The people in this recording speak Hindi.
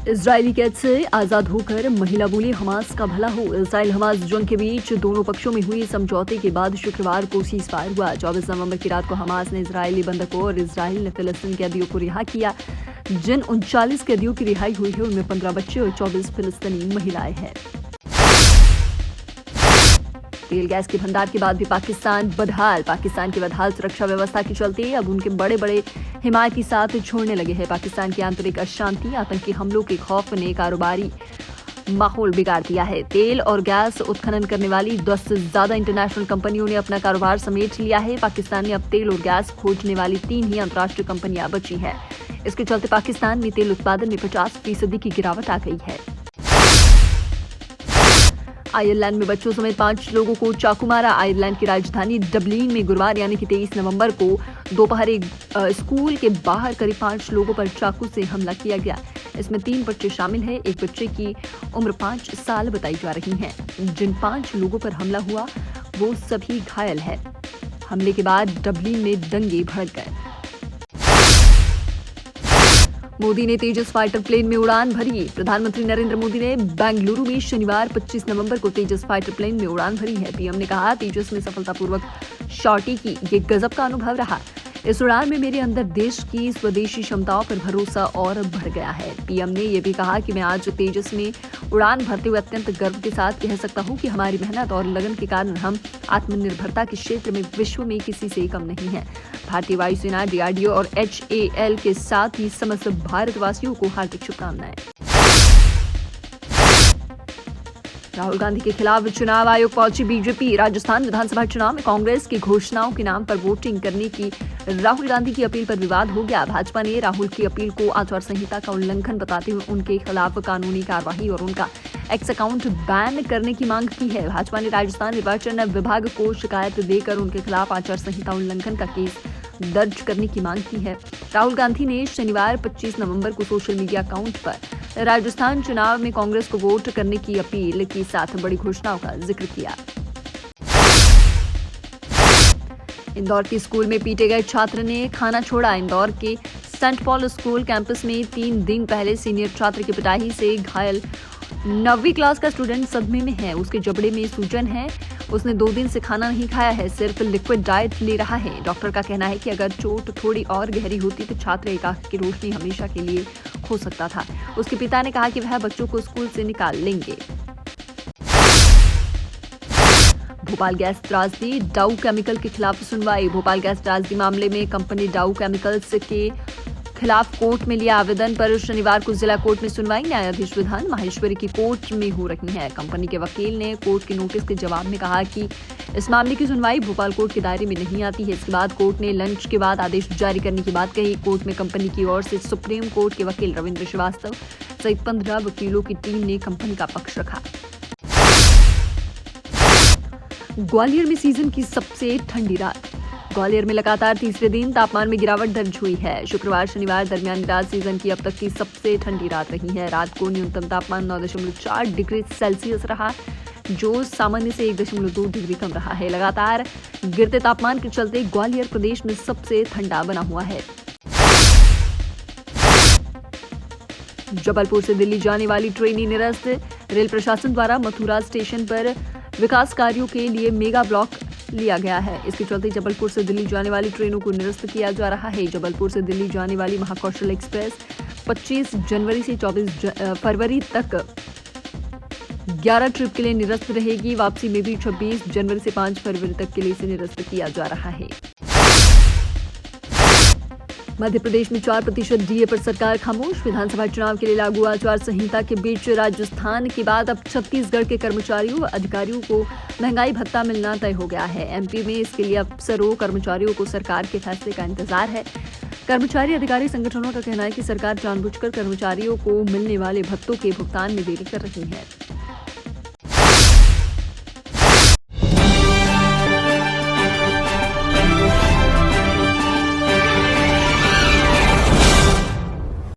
इजरायली कैद से आजाद होकर महिला बोली हमास का भला हो। इसराइल हमास जंग के बीच दोनों पक्षों में हुई समझौते के बाद शुक्रवार को सीजफायर हुआ। 24 नवंबर की रात को हमास ने इजरायली बंधकों और इजराइल ने फिलिस्तीनी कैदियों को रिहा किया। जिन 39 कैदियों की रिहाई हुई है उनमें 15 बच्चे और 24 फिलिस्तीनी महिलाएं हैं। तेल गैस के भंडार के बाद भी पाकिस्तान बदहाल। पाकिस्तान की बदहाल सुरक्षा व्यवस्था के चलते अब उनके बड़े बड़े हिमायती साथ छोड़ने लगे हैं। पाकिस्तान की आंतरिक अशांति, आतंकी हमलों के खौफ ने कारोबारी माहौल बिगाड़ दिया है। तेल और गैस उत्खनन करने वाली 10 से ज्यादा इंटरनेशनल कंपनियों ने अपना कारोबार समेट लिया है। पाकिस्तान में अब तेल और गैस खोजने वाली 3 ही अंतर्राष्ट्रीय कंपनियां बची हैं। इसके चलते पाकिस्तान में तेल उत्पादन में 50% की गिरावट आ गई है। आयरलैंड में बच्चों समेत 5 लोगों को चाकू मारा। आयरलैंड की राजधानी डबलिन में गुरुवार यानी कि 23 नवंबर को दोपहर एक स्कूल के बाहर करीब 5 लोगों पर चाकू से हमला किया गया। इसमें 3 बच्चे शामिल हैं। एक बच्चे की उम्र 5 साल बताई जा रही है। जिन 5 लोगों पर हमला हुआ वो सभी घायल है। हमले के बाद डबलिन में दंगे भड़क गए। मोदी ने तेजस फाइटर प्लेन में उड़ान भरी। प्रधानमंत्री नरेंद्र मोदी ने बेंगलुरु में शनिवार 25 नवंबर को तेजस फाइटर प्लेन में उड़ान भरी है। पीएम ने कहा, तेजस में सफलतापूर्वक शॉटी की ये गजब का अनुभव रहा। इस उड़ान में मेरे अंदर देश की स्वदेशी क्षमताओं पर भरोसा और बढ़ गया है। पीएम ने यह भी कहा कि मैं आज तेजस में उड़ान भरते हुए अत्यंत गर्व के साथ कह सकता हूं कि हमारी मेहनत और लगन के कारण हम आत्मनिर्भरता के क्षेत्र में विश्व में किसी से कम नहीं है। भारतीय वायुसेना, डीआरडीओ और HAL के साथ ही समस्त भारतवासियों को हार्दिक शुभकामनाएं। राहुल गांधी के खिलाफ चुनाव आयोग पहुंची बीजेपी। राजस्थान विधानसभा चुनाव में कांग्रेस की घोषणाओं के नाम पर वोटिंग करने की राहुल गांधी की अपील पर विवाद हो गया। भाजपा ने राहुल की अपील को आचार संहिता का उल्लंघन बताते हुए उनके खिलाफ कानूनी कार्रवाई और उनका एक्स अकाउंट बैन करने की मांग की है। भाजपा ने राजस्थान निर्वाचन विभाग को शिकायत देकर उनके खिलाफ आचार संहिता उल्लंघन का केस दर्ज करने की मांग की है। राहुल गांधी ने शनिवार 25 नवंबर को सोशल मीडिया अकाउंट पर राजस्थान चुनाव में कांग्रेस को वोट करने की अपील के साथ बड़ी घोषणाओं का जिक्र किया। इंदौर के स्कूल में पीटे गए छात्र ने खाना छोड़ा। इंदौर के सेंट पॉल स्कूल कैंपस में 3 दिन पहले सीनियर छात्र की पिटाई से घायल 9वीं क्लास का स्टूडेंट सदमे में है। उसके जबड़े में सूजन है। उसने 2 दिन से खाना नहीं खाया है, सिर्फ लिक्विड डाइट ले रहा है। डॉक्टर का कहना है कि अगर चोट थोड़ी और गहरी होती तो छात्र एक आंख की रोशनी हमेशा के लिए खो सकता था। उसके पिता ने कहा कि वह बच्चों को स्कूल से निकाल लेंगे। भोपाल गैस त्रासदी, डाउ केमिकल के खिलाफ सुनवाई। भोपाल गैस त्रासदी मामले में कंपनी डाउ केमिकल्स के खिलाफ कोर्ट में लिया आवेदन पर शनिवार को जिला कोर्ट में सुनवाई न्यायाधीश विधान माहेश्वरी की कोर्ट में हो रही है। कंपनी के वकील ने कोर्ट के नोटिस के जवाब में कहा कि इस मामले की सुनवाई भोपाल कोर्ट के दायरे में नहीं आती है। इसके बाद कोर्ट ने लंच के बाद आदेश जारी करने की बात कही। कोर्ट में कंपनी की ओर से सुप्रीम कोर्ट के वकील रविंद्र श्रीवास्तव सहित 15 वकीलों की टीम ने कंपनी का पक्ष रखा। ग्वालियर में सीजन की सबसे ठंडी रात। ग्वालियर में लगातार तीसरे दिन तापमान में गिरावट दर्ज हुई है। शुक्रवार शनिवार दरमियान रात सीजन की अब तक की सबसे ठंडी रात रही है। रात को न्यूनतम तापमान 9.4 डिग्री सेल्सियस रहा, जो सामान्य से 1.2 डिग्री कम रहा है। लगातार गिरते तापमान के चलते ग्वालियर प्रदेश में सबसे ठंडा बना हुआ है। जबलपुर से दिल्ली जाने वाली ट्रेनें निरस्त। रेल प्रशासन द्वारा मथुरा स्टेशन पर विकास कार्यों के लिए मेगा ब्लॉक लिया गया है। इसके चलते जबलपुर से दिल्ली जाने वाली ट्रेनों को निरस्त किया जा रहा है। जबलपुर से दिल्ली जाने वाली महाकौशल एक्सप्रेस 25 जनवरी से 24 फरवरी तक 11 ट्रिप के लिए निरस्त रहेगी। वापसी में भी 26 जनवरी से 5 फरवरी तक के लिए इसे निरस्त किया जा रहा है। मध्य प्रदेश में 4% डीए पर सरकार खामोश। विधानसभा चुनाव के लिए लागू आचार संहिता के बीच राजस्थान के बाद अब छत्तीसगढ़ के कर्मचारियों व अधिकारियों को महंगाई भत्ता मिलना तय हो गया है। एमपी में इसके लिए अफसरों कर्मचारियों को सरकार के फैसले का इंतजार है। कर्मचारी अधिकारी संगठनों का कहना है कि सरकार जानबूझकर कर्मचारियों को मिलने वाले भत्तों के भुगतान में देरी कर रही है।